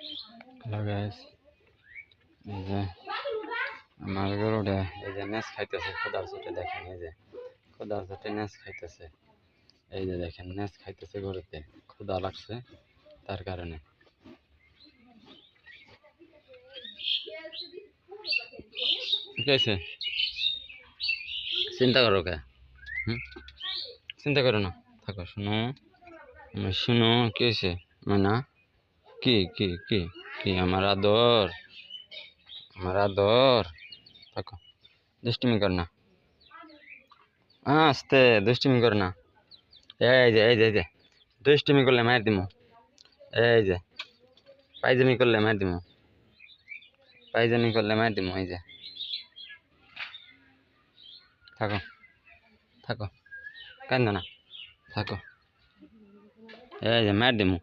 Hello guys, এই যে আমার গরুটা এই যে ন্যাস খাইতেছে খোদার চোটে। দেখেন এই যে খোদার চোটে ন্যাস খাইতেছে। এই যে দেখেন ন্যাস খাইতেছে গরুতে, ক্ষুধা লাগছে তার কারণে। ঠিক আছে, চিন্তা করো কে? চিন্তা করো না, থাকো। শুনো শুনো, কি হয়েছে মানা? কি কি কি কি আমার আদর, আমার আদর, থাকো। দুষ্টুমি কর না, আস্তে দুষ্টুমি কর না। এই যে দুষ্টুমি করলে মার দিমু। এই যে পাইজামি করলে মার দিমু, পাইজামি করলে মার দিমু। এই যে থাকো, থাকো, কান্দো না, থাকো। এই যে মার দিমু।